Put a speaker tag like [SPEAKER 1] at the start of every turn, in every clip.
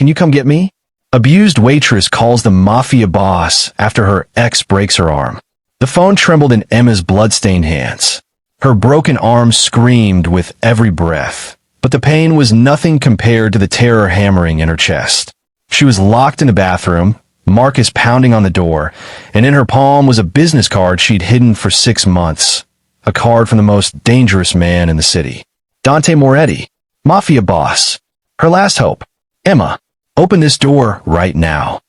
[SPEAKER 1] can you come get me? Abused waitress calls the Mafia boss after her ex breaks her arm. The phone trembled in Emma's bloodstained hands. Her broken arm screamed with every breath, but the pain was nothing compared to the terror hammering in her chest. She was locked in the bathroom, Marcus pounding on the door, and in her palm was a business card she'd hidden for 6 months. A card from the most dangerous man in the city. Dante Moretti, Mafia boss. Her last hope. Emma, open this door right now.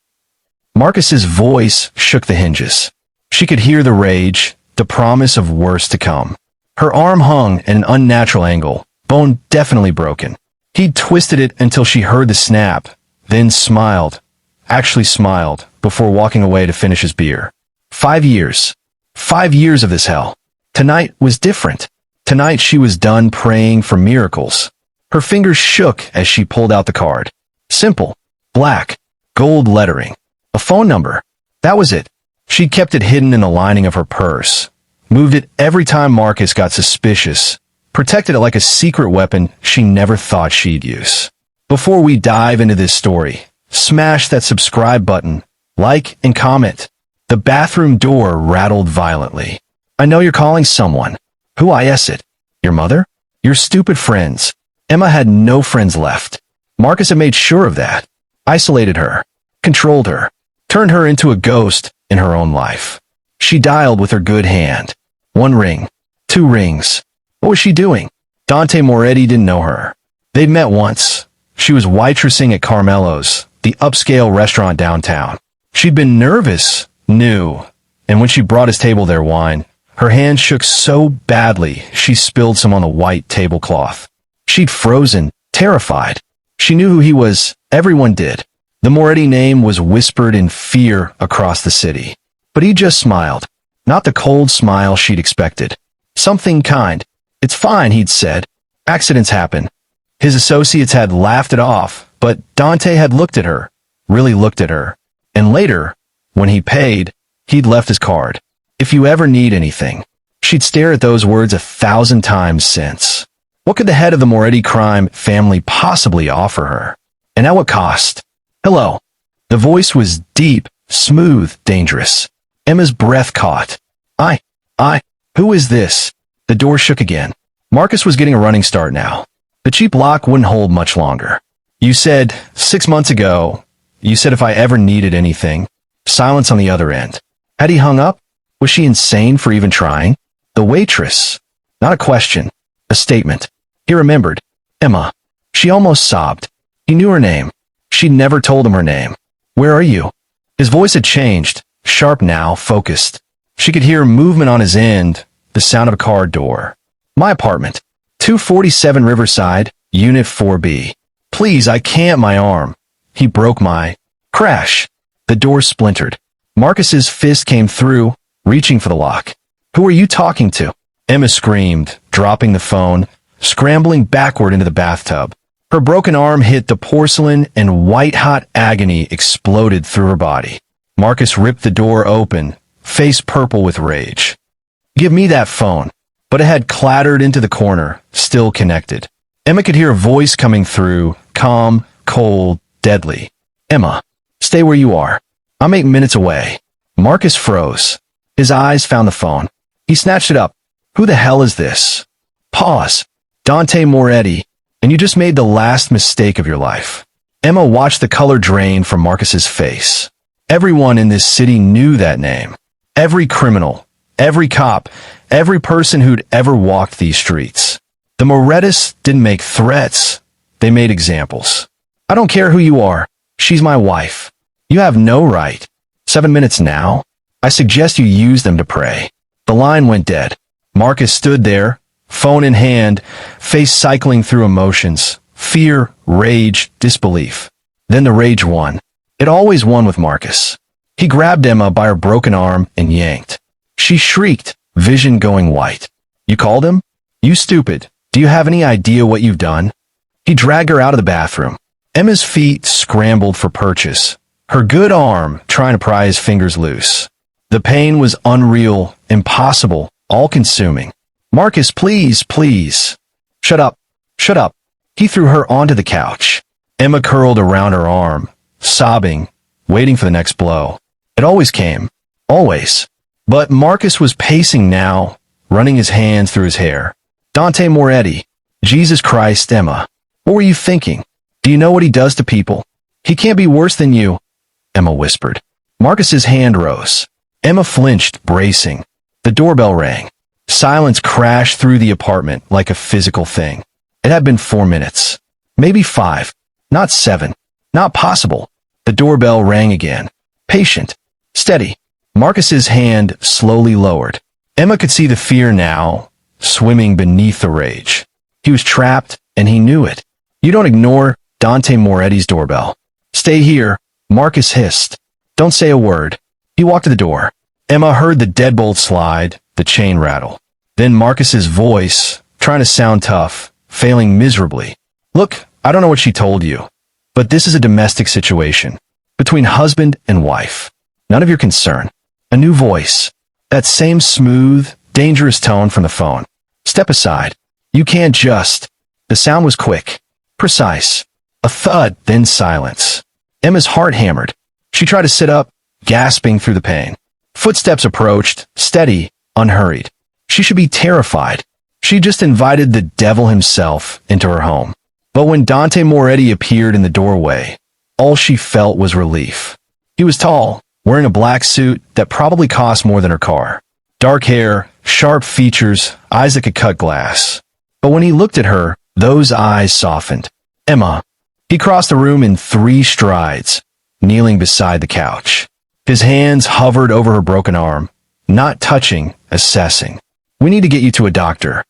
[SPEAKER 1] Marcus's voice shook the hinges. She could hear the rage, the promise of worse to come. Her arm hung at an unnatural angle, bone definitely broken. He'd twisted it until she heard the snap, then smiled. Actually smiled, before walking away to finish his beer. 5 years. 5 years of this hell. Tonight was different. Tonight she was done praying for miracles. Her fingers shook as she pulled out the card. Simple. Black. Gold lettering. A phone number. That was it. She kept it hidden in the lining of her purse. Moved it every time Marcus got suspicious. Protected it like a secret weapon she never thought she'd use. Before we dive into this story, smash that subscribe button, like, and comment. The bathroom door rattled violently. I know you're calling someone. Who is it? Your mother? Your stupid friends. Emma had no friends left. Marcus had made sure of that. Isolated her. Controlled her. Turned her into a ghost in her own life. She dialed with her good hand. 1 ring. 2 rings. What was she doing? Dante Moretti didn't know her. They'd met once. She was waitressing at Carmelo's, the upscale restaurant downtown. She'd been nervous, new, and when she brought his table their wine, her hand shook so badly she spilled some on the white tablecloth. She'd frozen, terrified. She knew who he was. Everyone did. The Moretti name was whispered in fear across the city. But he just smiled. Not the cold smile she'd expected. Something kind. It's fine, he'd said. Accidents happen. His associates had laughed it off, but Dante had looked at her, really looked at her. And later, when he paid, he'd left his card. If you ever need anything. She'd stare at those words 1,000 times since. What could the head of the Moretti crime family possibly offer her? And at what cost? Hello. The voice was deep, smooth, dangerous. Emma's breath caught. Who is this? The door shook again. Marcus was getting a running start now. The cheap lock wouldn't hold much longer. You said, 6 months ago, you said if I ever needed anything. Silence on the other end. Had he hung up? Was she insane for even trying? The waitress. Not a question. A statement. He remembered. Emma. She almost sobbed. He knew her name. She'd never told him her name. Where are you? His voice had changed. Sharp now, focused. She could hear movement on his end, the sound of a car door. My apartment. 247 Riverside, Unit 4B. Please, I can't, my arm. He broke my... Crash. The door splintered. Marcus's fist came through, reaching for the lock. Who are you talking to? Emma screamed, dropping the phone, scrambling backward into the bathtub. Her broken arm hit the porcelain and white-hot agony exploded through her body. Marcus ripped the door open, face purple with rage. Give me that phone. But it had clattered into the corner, still connected. Emma could hear a voice coming through, calm, cold, deadly. Emma, stay where you are. I'm 8 minutes away. Marcus froze. His eyes found the phone. He snatched it up. Who the hell is this? Pause. Dante Moretti. And you just made the last mistake of your life. Emma watched the color drain from Marcus's face. Everyone in this city knew that name. Every criminal, every cop, every person who'd ever walked these streets. The Morettis didn't make threats. They made examples. I don't care who you are. She's my wife. You have no right. 7 minutes now? I suggest you use them to pray. The line went dead. Marcus stood there, phone in hand, face cycling through emotions. Fear, rage, disbelief. Then the rage won. It always won with Marcus. He grabbed Emma by her broken arm and yanked. She shrieked, vision going white. You called him? You stupid. Do you have any idea what you've done? He dragged her out of the bathroom. Emma's feet scrambled for purchase. Her good arm trying to pry his fingers loose. The pain was unreal, impossible, all-consuming. Marcus, please, please. Shut up. Shut up. He threw her onto the couch. Emma curled around her arm, sobbing, waiting for the next blow. It always came. Always. But Marcus was pacing now, running his hands through his hair. Dante Moretti. Jesus Christ, Emma. What were you thinking? Do you know what he does to people? He can't be worse than you, Emma whispered. Marcus's hand rose. Emma flinched, bracing. The doorbell rang. Silence crashed through the apartment like a physical thing. It had been 4 minutes. Maybe 5. Not 7. Not possible. The doorbell rang again. Patient. Steady. Marcus's hand slowly lowered. Emma could see the fear now, swimming beneath the rage. He was trapped, and he knew it. You don't ignore Dante Moretti's doorbell. Stay here, Marcus hissed. Don't say a word. He walked to the door. Emma heard the deadbolt slide, the chain rattle. Then Marcus's voice, trying to sound tough, failing miserably. Look, I don't know what she told you, but this is a domestic situation. Between husband and wife. None of your concern. A new voice. That same smooth, dangerous tone from the phone. Step aside. You can't just. The sound was quick. Precise. A thud, then silence. Emma's heart hammered. She tried to sit up, gasping through the pain. Footsteps approached, steady, unhurried. She should be terrified. She just invited the devil himself into her home. But when Dante Moretti appeared in the doorway, all she felt was relief. He was tall, wearing a black suit that probably cost more than her car. Dark hair, sharp features, eyes that could cut glass. But when he looked at her, those eyes softened. Emma. He crossed the room in 3 strides, kneeling beside the couch. His hands hovered over her broken arm, not touching, assessing. We need to get you to a doctor.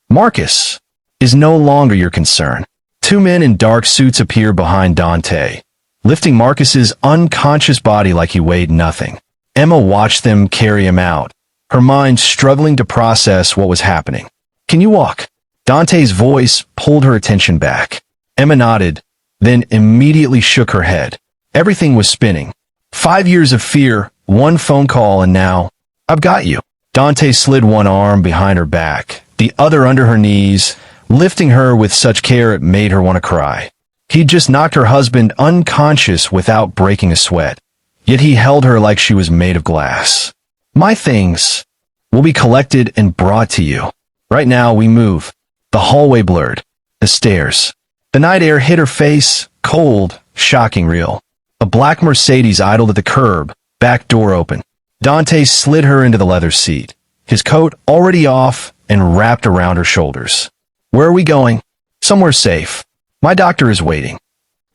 [SPEAKER 1] Marcus is no longer your concern. 2 men in dark suits appear behind Dante, lifting Marcus's unconscious body like he weighed nothing. Emma watched them carry him out, her mind struggling to process what was happening. Can you walk? Dante's voice pulled her attention back. Emma nodded, then immediately shook her head. Everything was spinning. 5 years of fear, 1 phone call, and now, I've got you. Dante slid one arm behind her back, the other under her knees, lifting her with such care it made her want to cry. He'd just knocked her husband unconscious without breaking a sweat, yet he held her like she was made of glass. My things will be collected and brought to you. Right now, we move. The hallway blurred. The stairs. The night air hit her face, cold, shocking real. A black Mercedes idled at the curb, back door open. Dante slid her into the leather seat, his coat already off and wrapped around her shoulders. Where are we going? Somewhere safe. My doctor is waiting.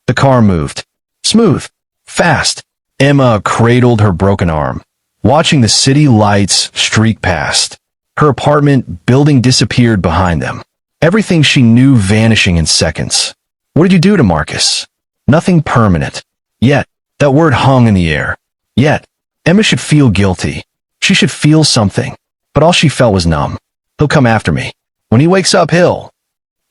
[SPEAKER 1] The car moved. Smooth. Fast. Emma cradled her broken arm, watching the city lights streak past. Her apartment building disappeared behind them. Everything she knew vanishing in seconds. What did you do to Marcus? Nothing permanent. Yet, that word hung in the air. Yet, Emma should feel guilty. She should feel something. But all she felt was numb. He'll come after me. When he wakes up, he'll...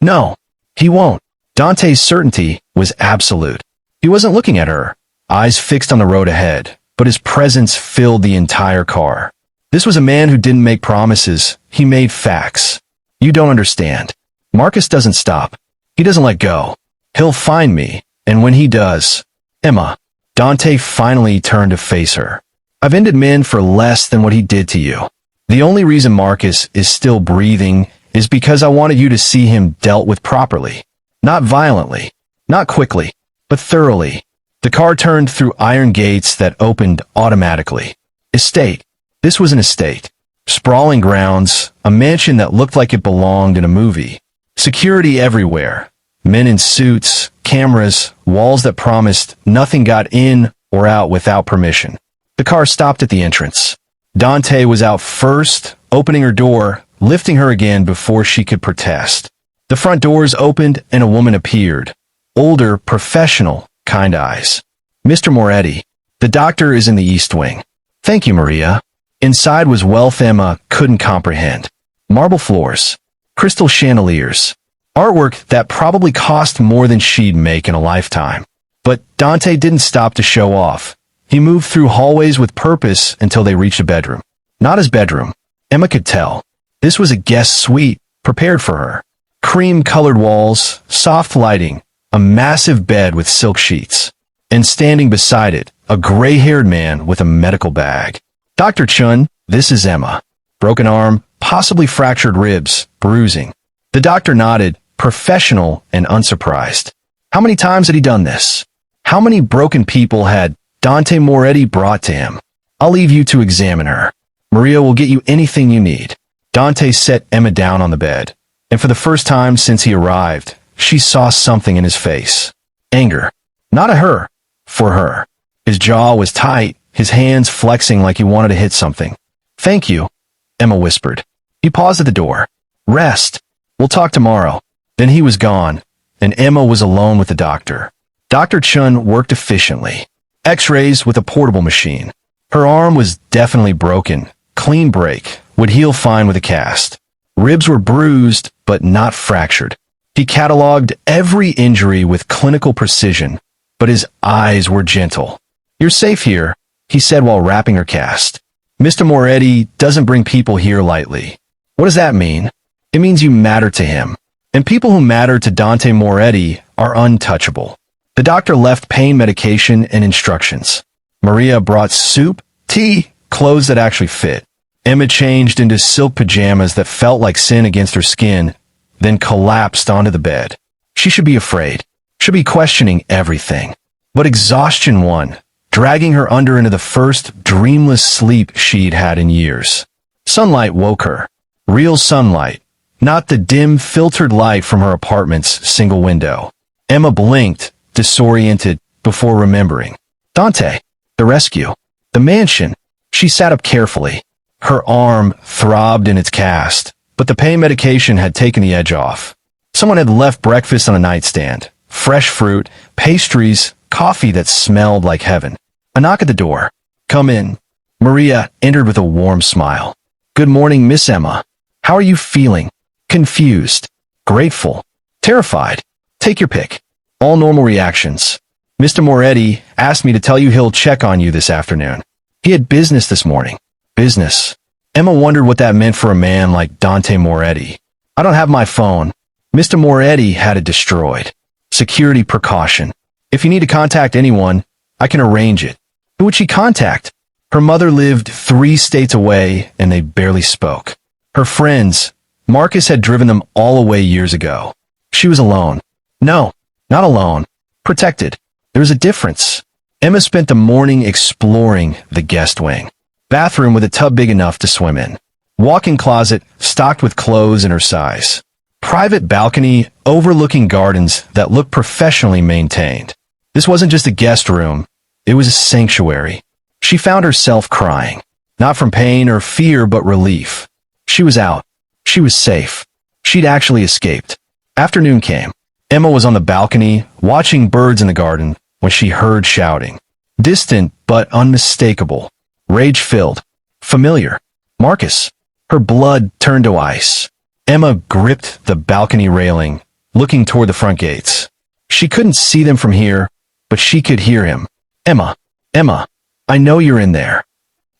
[SPEAKER 1] No, he won't. Dante's certainty was absolute. He wasn't looking at her, eyes fixed on the road ahead, but his presence filled the entire car. This was a man who didn't make promises. He made facts. You don't understand. Marcus doesn't stop. He doesn't let go. He'll find me, and when he does... Emma. Dante finally turned to face her. I've ended men for less than what he did to you. The only reason Marcus is still breathing is because I wanted you to see him dealt with properly. Not violently, not quickly, but thoroughly. The car turned through iron gates that opened automatically. Estate. This was an estate. Sprawling grounds, a mansion that looked like it belonged in a movie. Security everywhere. Men in suits, cameras, walls that promised nothing got in or out without permission. The car stopped at the entrance. Dante was out first, opening her door, lifting her again before she could protest. The front doors opened and a woman appeared. Older, professional, kind eyes. Mr. Moretti, the doctor is in the East Wing. Thank you, Maria. Inside was wealth Emma couldn't comprehend. Marble floors, crystal chandeliers, artwork that probably cost more than she'd make in a lifetime. But Dante didn't stop to show off. He moved through hallways with purpose until they reached a bedroom. Not his bedroom. Emma could tell. This was a guest suite, prepared for her. Cream-colored walls, soft lighting, a massive bed with silk sheets, and standing beside it, a gray-haired man with a medical bag. Dr. Chun, this is Emma. Broken arm, possibly fractured ribs, bruising. The doctor nodded, professional and unsurprised. How many times had he done this? How many broken people had Dante Moretti brought to him? I'll leave you to examine her. Maria will get you anything you need. Dante set Emma down on the bed, and for the first time since he arrived, she saw something in his face. Anger. Not at her. For her. His jaw was tight, his hands flexing like he wanted to hit something. Thank you, Emma whispered. He paused at the door. Rest. We'll talk tomorrow. Then he was gone, and Emma was alone with the doctor. Dr. Chun worked efficiently. X-rays with a portable machine. Her arm was definitely broken. Clean break. Would heal fine with a cast. Ribs were bruised, but not fractured. He cataloged every injury with clinical precision, but his eyes were gentle. You're safe here, he said while wrapping her cast. Mr. Moretti doesn't bring people here lightly. What does that mean? It means you matter to him. And people who matter to Dante Moretti are untouchable. The doctor left pain medication and instructions. Maria brought soup, tea, clothes that actually fit. Emma changed into silk pajamas that felt like sin against her skin, then collapsed onto the bed. She should be afraid, should be questioning everything. But exhaustion won, dragging her under into the first dreamless sleep she'd had in years. Sunlight woke her. Real sunlight, not the dim, filtered light from her apartment's single window. Emma blinked, disoriented, before remembering. Dante, the rescue, the mansion. She sat up carefully. Her arm throbbed in its cast, but the pain medication had taken the edge off. Someone had left breakfast on a nightstand. Fresh fruit, pastries, coffee that smelled like heaven. A knock at the door. Come in. Maria entered with a warm smile. Good morning, Miss Emma. How are you feeling? Confused. Grateful. Terrified. Take your pick. All normal reactions. Mr. Moretti asked me to tell you he'll check on you this afternoon. He had business this morning. Business. Emma wondered what that meant for a man like Dante Moretti. I don't have my phone. Mr. Moretti had it destroyed. Security precaution. If you need to contact anyone, I can arrange it. Who would she contact? Her mother lived 3 states away, and they barely spoke. Her friends, Marcus had driven them all away years ago. She was alone. No, not alone. Protected. There was a difference. Emma spent the morning exploring the guest wing. Bathroom with a tub big enough to swim in. Walk-in closet stocked with clothes in her size. Private balcony overlooking gardens that looked professionally maintained. This wasn't just a guest room. It was a sanctuary. She found herself crying. Not from pain or fear, but relief. She was out. She was safe. She'd actually escaped. Afternoon came. Emma was on the balcony, watching birds in the garden, when she heard shouting. Distant, but unmistakable. Rage-filled. Familiar. Marcus. Her blood turned to ice. Emma gripped the balcony railing, looking toward the front gates. She couldn't see them from here, but she could hear him. Emma. Emma. I know you're in there.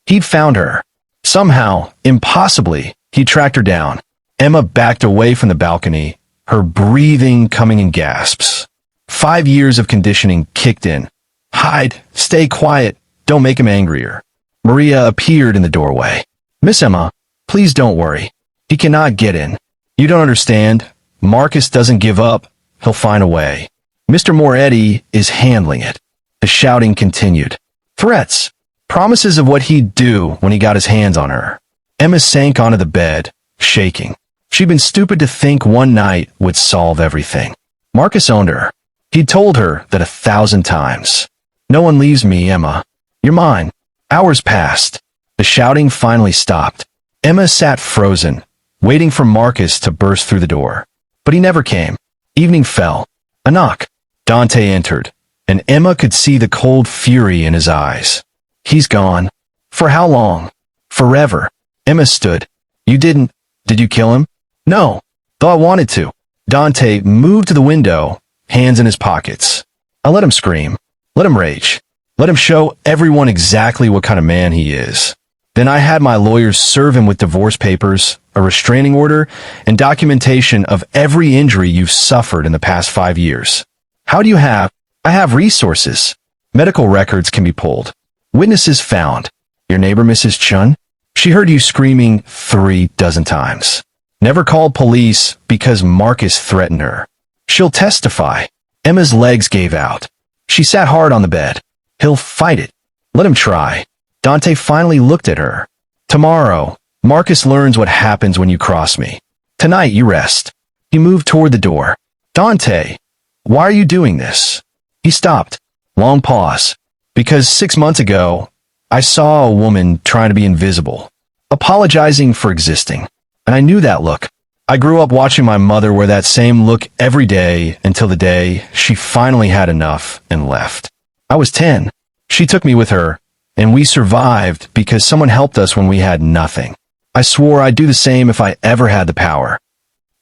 [SPEAKER 1] He'd found her. Somehow, impossibly, he tracked her down. Emma backed away from the balcony, her breathing coming in gasps. 5 years of conditioning kicked in. Hide. Stay quiet. Don't make him angrier. Maria appeared in the doorway. Miss Emma, please don't worry. He cannot get in. You don't understand. Marcus doesn't give up. He'll find a way. Mr. Moretti is handling it. The shouting continued. Threats. Promises of what he'd do when he got his hands on her. Emma sank onto the bed, shaking. She'd been stupid to think one night would solve everything. Marcus owned her. He'd told her that 1,000 times. No one leaves me, Emma. You're mine. Hours passed. The shouting finally stopped. Emma sat frozen, waiting for Marcus to burst through the door. But he never came. Evening fell. A knock. Dante entered, and Emma could see the cold fury in his eyes. He's gone. For how long? Forever. Emma stood. You did you kill him? No. Though I wanted to. Dante moved to the window, hands in his pockets. I let him scream. Let him rage. Let him show everyone exactly what kind of man he is. Then I had my lawyers serve him with divorce papers, a restraining order, and documentation of every injury you've suffered in the past 5 years. How do you have? I have resources. Medical records can be pulled. Witnesses found. Your neighbor, Mrs. Chun? She heard you screaming 3 dozen times. Never called police because Marcus threatened her. She'll testify. Emma's legs gave out. She sat hard on the bed. He'll fight it. Let him try. Dante finally looked at her. Tomorrow, Marcus learns what happens when you cross me. Tonight, you rest. He moved toward the door. Dante, why are you doing this? He stopped. Long pause. Because 6 months ago, I saw a woman trying to be invisible, apologizing for existing. And I knew that look. I grew up watching my mother wear that same look every day until the day she finally had enough and left. I was 10. She took me with her, and we survived because someone helped us when we had nothing. I swore I'd do the same if I ever had the power.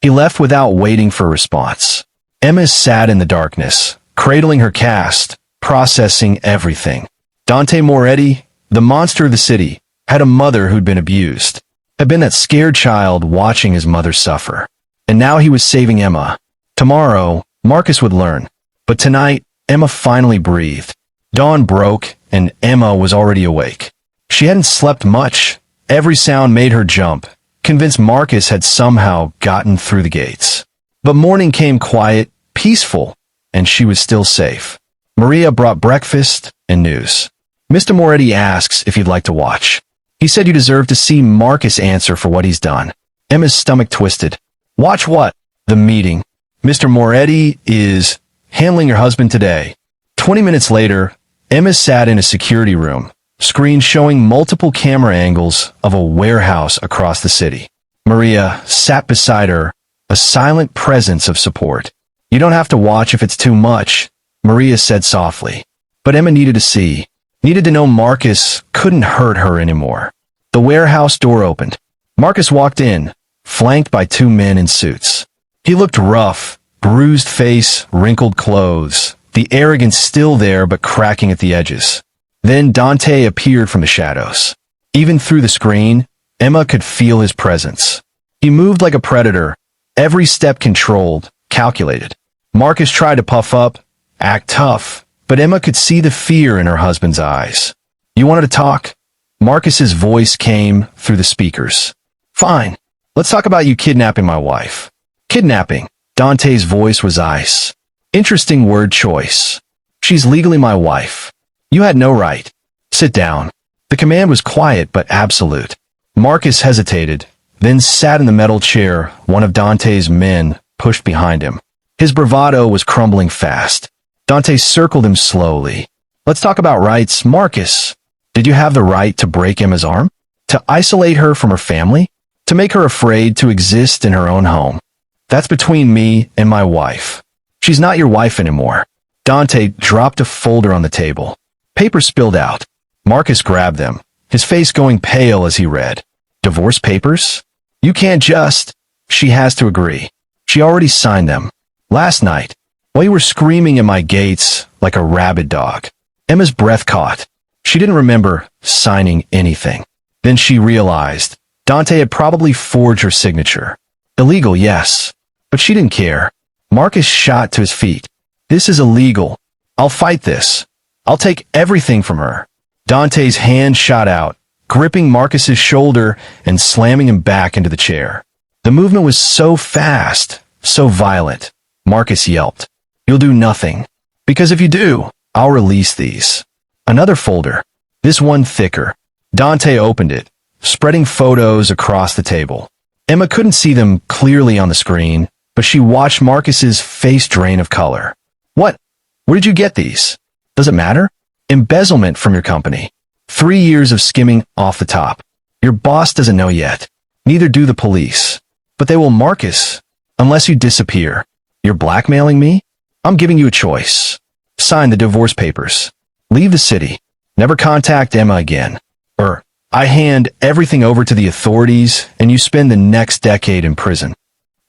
[SPEAKER 1] He left without waiting for a response. Emma sat in the darkness, cradling her cast, processing everything. Dante Moretti, the monster of the city, had a mother who'd been abused, had been that scared child watching his mother suffer. And now he was saving Emma. Tomorrow, Marcus would learn. But tonight, Emma finally breathed. Dawn broke, and Emma was already awake. She hadn't slept much. Every sound made her jump, convinced Marcus had somehow gotten through the gates. But morning came quiet, peaceful, and she was still safe. Maria brought breakfast and news. Mr. Moretti asks if you'd like to watch. He said you deserve to see Marcus answer for what he's done. Emma's stomach twisted. Watch what? The meeting. Mr. Moretti is handling your husband today. 20 minutes later, Emma sat in a security room, screen showing multiple camera angles of a warehouse across the city. Maria sat beside her, a silent presence of support. You don't have to watch if it's too much, Maria said softly. But Emma needed to see, needed to know Marcus couldn't hurt her anymore. The warehouse door opened. Marcus walked in, flanked by 2 men in suits. He looked rough, bruised face, wrinkled clothes, the arrogance still there but cracking at the edges. Then Dante appeared from the shadows. Even through the screen, Emma could feel his presence. He moved like a predator, every step controlled, calculated. Marcus tried to puff up, act tough, but Emma could see the fear in her husband's eyes. You wanted to talk? Marcus's voice came through the speakers. Fine. Let's talk about you kidnapping my wife. Kidnapping. Dante's voice was ice. Interesting word choice. She's legally my wife. You had no right. Sit down. The command was quiet but absolute. Marcus hesitated, then sat in the metal chair one of Dante's men pushed behind him. His bravado was crumbling fast. Dante circled him slowly. Let's talk about rights, Marcus. Did you have the right to break Emma's arm? To isolate her from her family? To make her afraid to exist in her own home? That's between me and my wife. She's not your wife anymore. Dante dropped a folder on the table. Papers spilled out. Marcus grabbed them, his face going pale as he read. Divorce papers? You can't just. She has to agree. She already signed them. Last night, while you were screaming at my gates like a rabid dog. Emma's breath caught. She didn't remember signing anything. Then she realized Dante had probably forged her signature. Illegal, yes, but she didn't care. Marcus shot to his feet. This is illegal. I'll fight this. I'll take everything from her. Dante's hand shot out, gripping Marcus's shoulder and slamming him back into the chair. The movement was so fast, so violent. Marcus yelped. You'll do nothing. Because if you do, I'll release these. Another folder. This one thicker. Dante opened it, spreading photos across the table. Emma couldn't see them clearly on the screen, but she watched Marcus's face drain of color. What? Where did you get these? Does it matter? Embezzlement from your company. 3 years of skimming off the top. Your boss doesn't know yet. Neither do the police. But they will, Marcus, unless you disappear. You're blackmailing me? I'm giving you a choice. Sign the divorce papers. Leave the city. Never contact Emma again. Or, I hand everything over to the authorities and you spend the next decade in prison.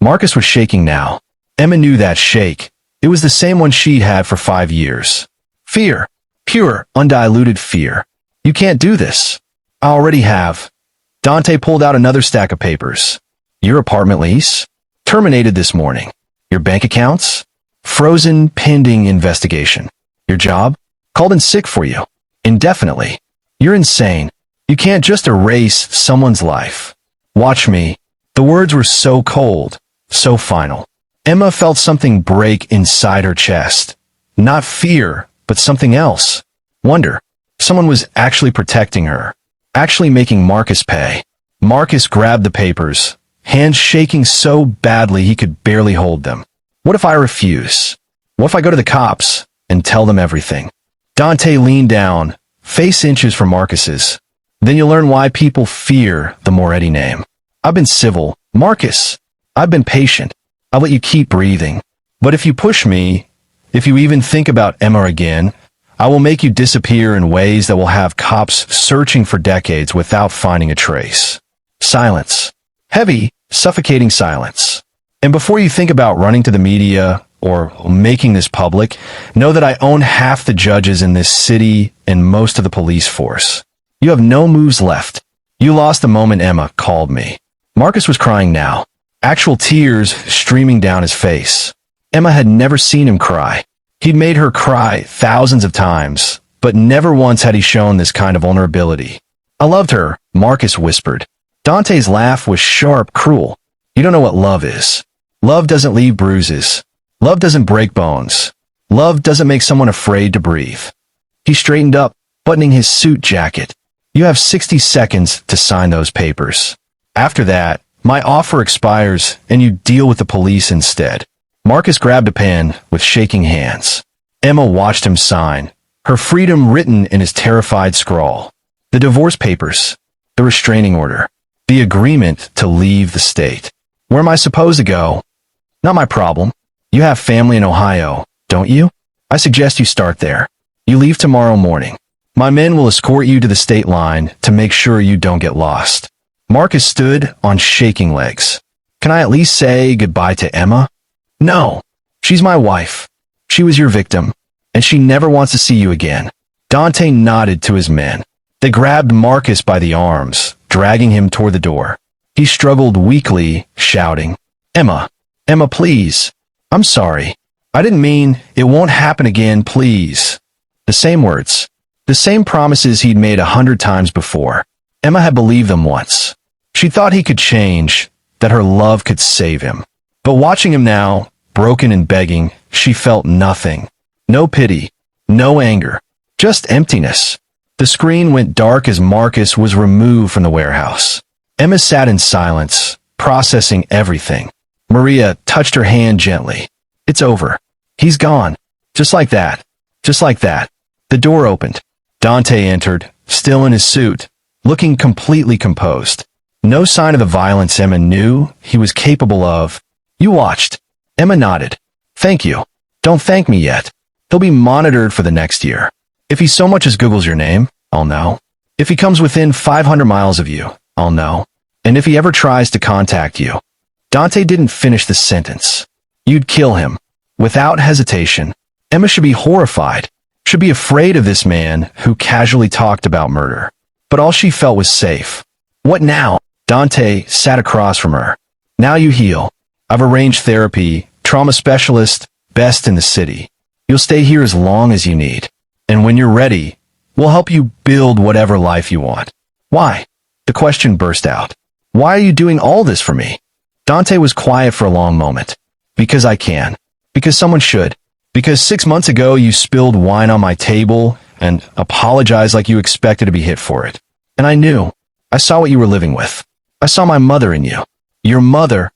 [SPEAKER 1] Marcus was shaking now. Emma knew that shake. It was the same one she'd had for 5 years. Fear. Pure, undiluted fear. You can't do this. I already have. Dante pulled out another stack of papers. Your apartment lease? Terminated this morning. Your bank accounts? Frozen pending investigation. Your job? Called in sick for you. Indefinitely. You're insane. You can't just erase someone's life. Watch me. The words were so cold, so final. Emma felt something break inside her chest. Not fear, but something else. Wonder. Someone was actually protecting her. Actually making Marcus pay. Marcus grabbed the papers, hands shaking so badly he could barely hold them. What if I refuse? What if I go to the cops and tell them everything? Dante leaned down, face inches from Marcus's. Then you'll learn why people fear the Moretti name. I've been civil. Marcus, I've been patient. I'll let you keep breathing. But if you push me, if you even think about Emma again, I will make you disappear in ways that will have cops searching for decades without finding a trace. Silence. Heavy, suffocating silence. And before you think about running to the media or making this public, know that I own half the judges in this city and most of the police force. You have no moves left. You lost the moment Emma called me. Marcus was crying now, actual tears streaming down his face. Emma had never seen him cry. He'd made her cry thousands of times, but never once had he shown this kind of vulnerability. I loved her, Marcus whispered. Dante's laugh was sharp, cruel. You don't know what love is. Love doesn't leave bruises. Love doesn't break bones. Love doesn't make someone afraid to breathe. He straightened up, buttoning his suit jacket. You have 60 seconds to sign those papers. After that, my offer expires and you deal with the police instead. Marcus grabbed a pen with shaking hands. Emma watched him sign, her freedom written in his terrified scrawl. The divorce papers, the restraining order, the agreement to leave the state. Where am I supposed to go? Not my problem. You have family in Ohio, don't you? I suggest you start there. You leave tomorrow morning. My men will escort you to the state line to make sure you don't get lost. Marcus stood on shaking legs. Can I at least say goodbye to Emma? No. She's my wife. She was your victim, and she never wants to see you again. Dante nodded to his men. They grabbed Marcus by the arms, dragging him toward the door. He struggled weakly, shouting, Emma, Emma, please. I'm sorry. I didn't mean it won't happen again, please. The same words. The same promises he'd made 100 times before. Emma had believed them once. She thought he could change, that her love could save him. But watching him now, broken and begging, she felt nothing. No pity, no anger, just emptiness. The screen went dark as Marcus was removed from the warehouse. Emma sat in silence, processing everything. Maria touched her hand gently. It's over. He's gone. Just like that. Just like that. The door opened. Dante entered, still in his suit, looking completely composed. No sign of the violence Emma knew he was capable of. You watched. Emma nodded. Thank you. Don't thank me yet. He'll be monitored for the next year. If he so much as Googles your name, I'll know. If he comes within 500 miles of you, I'll know. And if he ever tries to contact you. Dante didn't finish the sentence. You'd kill him. Without hesitation. Emma should be horrified. Should be afraid of this man who casually talked about murder. But all she felt was safe. What now? Dante sat across from her. Now you heal. I've arranged therapy, trauma specialist, best in the city. You'll stay here as long as you need. And when you're ready, we'll help you build whatever life you want. Why? The question burst out. Why are you doing all this for me? Dante was quiet for a long moment. Because I can. Because someone should. Because 6 months ago you spilled wine on my table and apologized like you expected to be hit for it. And I knew. I saw what you were living with. I saw my mother in you. Your mother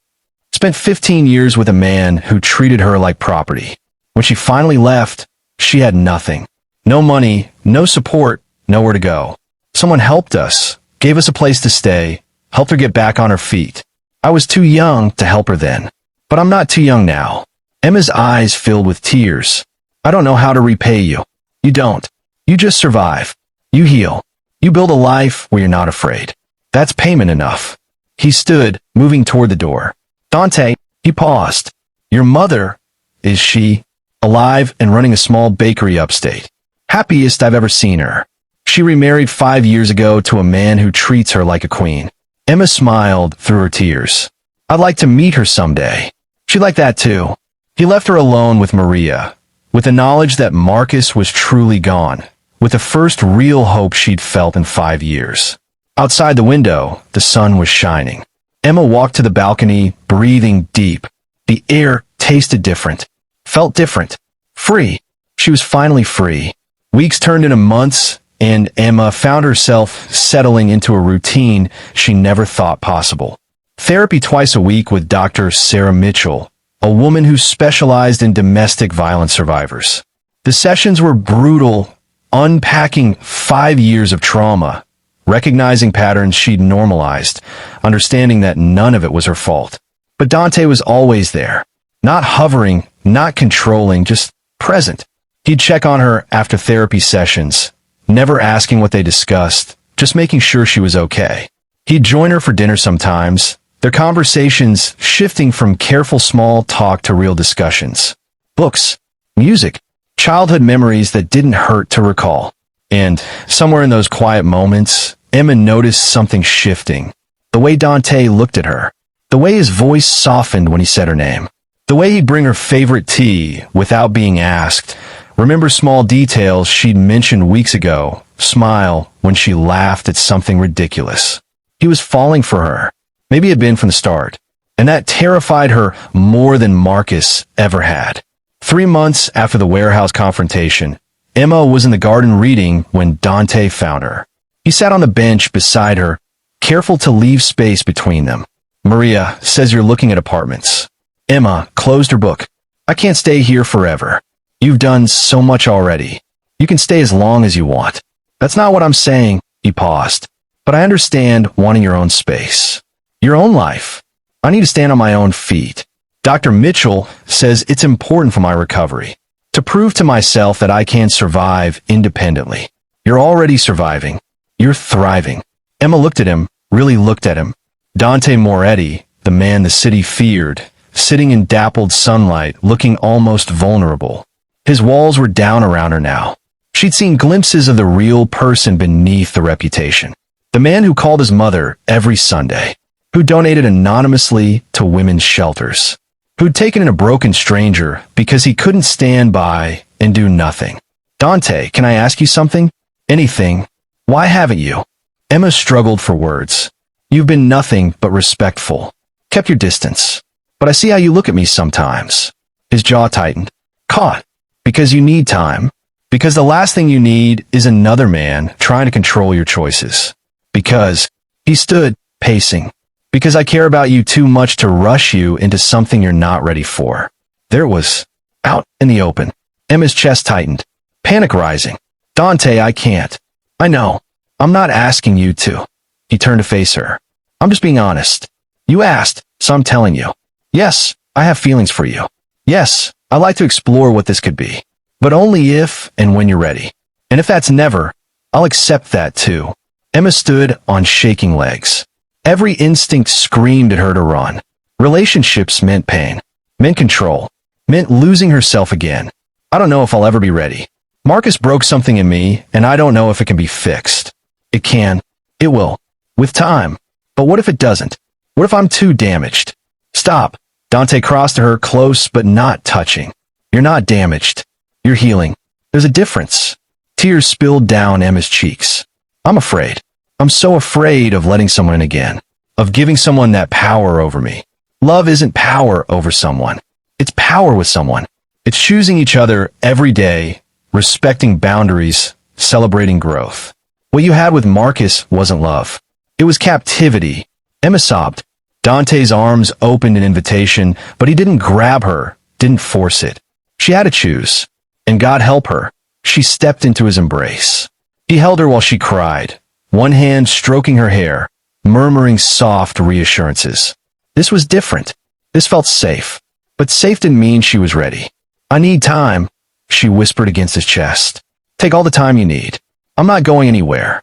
[SPEAKER 1] spent 15 years with a man who treated her like property. When she finally left, she had nothing. No money, no support, nowhere to go. Someone helped us, gave us a place to stay, helped her get back on her feet. I was too young to help her then. But I'm not too young now. Emma's eyes filled with tears. I don't know how to repay you. You don't. You just survive. You heal. You build a life where you're not afraid. That's payment enough. He stood, moving toward the door. Dante, he paused. Your mother, is she alive and running a small bakery upstate? Happiest I've ever seen her. She remarried 5 years ago to a man who treats her like a queen. Emma smiled through her tears. I'd like to meet her someday. She'd like that too. He left her alone with Maria, with the knowledge that Marcus was truly gone, with the first real hope she'd felt in 5 years. Outside the window, the sun was shining. Emma walked to the balcony, breathing deep. The air tasted different, felt different, free. She was finally free. Weeks turned into months, and Emma found herself settling into a routine she never thought possible. Therapy twice a week with Dr. Sarah Mitchell, a woman who specialized in domestic violence survivors. The sessions were brutal, unpacking 5 years of trauma, recognizing patterns she'd normalized, understanding that none of it was her fault. But Dante was always there, not hovering, not controlling, just present. He'd check on her after therapy sessions, never asking what they discussed, just making sure she was okay. He'd join her for dinner sometimes, their conversations shifting from careful small talk to real discussions. Books, music, childhood memories that didn't hurt to recall. And somewhere in those quiet moments, Emma noticed something shifting. The way Dante looked at her. The way his voice softened when he said her name. The way he'd bring her favorite tea without being asked. Remember small details she'd mentioned weeks ago. Smile when she laughed at something ridiculous. He was falling for her. Maybe it had been from the start. And that terrified her more than Marcus ever had. 3 months after the warehouse confrontation, Emma was in the garden reading when Dante found her. He sat on the bench beside her, careful to leave space between them. Maria says you're looking at apartments. Emma closed her book. I can't stay here forever. You've done so much already. You can stay as long as you want. That's not what I'm saying, he paused. But I understand wanting your own space. Your own life. I need to stand on my own feet. Dr. Mitchell says it's important for my recovery. To prove to myself that I can survive independently. You're already surviving. You're thriving. Emma looked at him, really looked at him. Dante Moretti, the man the city feared, sitting in dappled sunlight, looking almost vulnerable. His walls were down around her now. She'd seen glimpses of the real person beneath the reputation. The man who called his mother every Sunday, who donated anonymously to women's shelters, who'd taken in a broken stranger because he couldn't stand by and do nothing. Dante, can I ask you something? Anything. Why haven't you? Emma struggled for words. You've been nothing but respectful. Kept your distance. But I see how you look at me sometimes. His jaw tightened. Caught. Because you need time. Because the last thing you need is another man trying to control your choices. Because he stood, pacing. Because I care about you too much to rush you into something you're not ready for. There it was. Out in the open. Emma's chest tightened. Panic rising. Dante, I can't. I know. I'm not asking you to. He turned to face her. I'm just being honest. You asked, so I'm telling you. Yes, I have feelings for you. Yes, I'd like to explore what this could be. But only if and when you're ready. And if that's never, I'll accept that too. Emma stood on shaking legs. Every instinct screamed at her to run. Relationships meant pain, meant control, meant losing herself again. I don't know if I'll ever be ready. Marcus broke something in me, and I don't know if it can be fixed. It can. It will. With time. But what if it doesn't? What if I'm too damaged? Stop. Dante crossed to her, close but not touching. You're not damaged. You're healing. There's a difference. Tears spilled down Emma's cheeks. I'm afraid. I'm so afraid of letting someone in again. Of giving someone that power over me. Love isn't power over someone. It's power with someone. It's choosing each other every day, respecting boundaries, celebrating growth. What you had with Marcus wasn't love. It was captivity. Emma sobbed. Dante's arms opened in invitation, but he didn't grab her, didn't force it. She had to choose. And God help her. She stepped into his embrace. He held her while she cried, one hand stroking her hair, murmuring soft reassurances. This was different. This felt safe. But safe didn't mean she was ready. I need time, she whispered against his chest. Take all the time you need. I'm not going anywhere.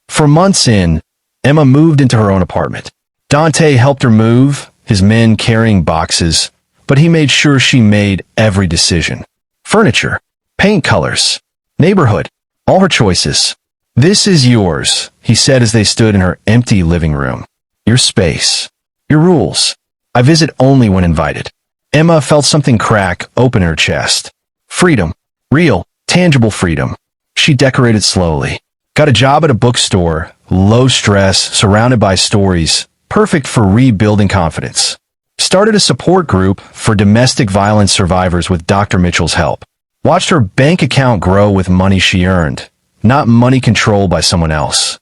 [SPEAKER 1] For months in, Emma moved into her own apartment. Dante helped her move, his men carrying boxes, but he made sure she made every decision. Furniture, paint colors, neighborhood, all her choices. This is yours, he said as they stood in her empty living room. Your space. Your rules. I visit only when invited. Emma felt something crack open her chest. Freedom. Real, tangible freedom. She decorated slowly. Got a job at a bookstore, low stress, surrounded by stories, perfect for rebuilding confidence. Started a support group for domestic violence survivors with Dr. Mitchell's help. Watched her bank account grow with money she earned, not money controlled by someone else.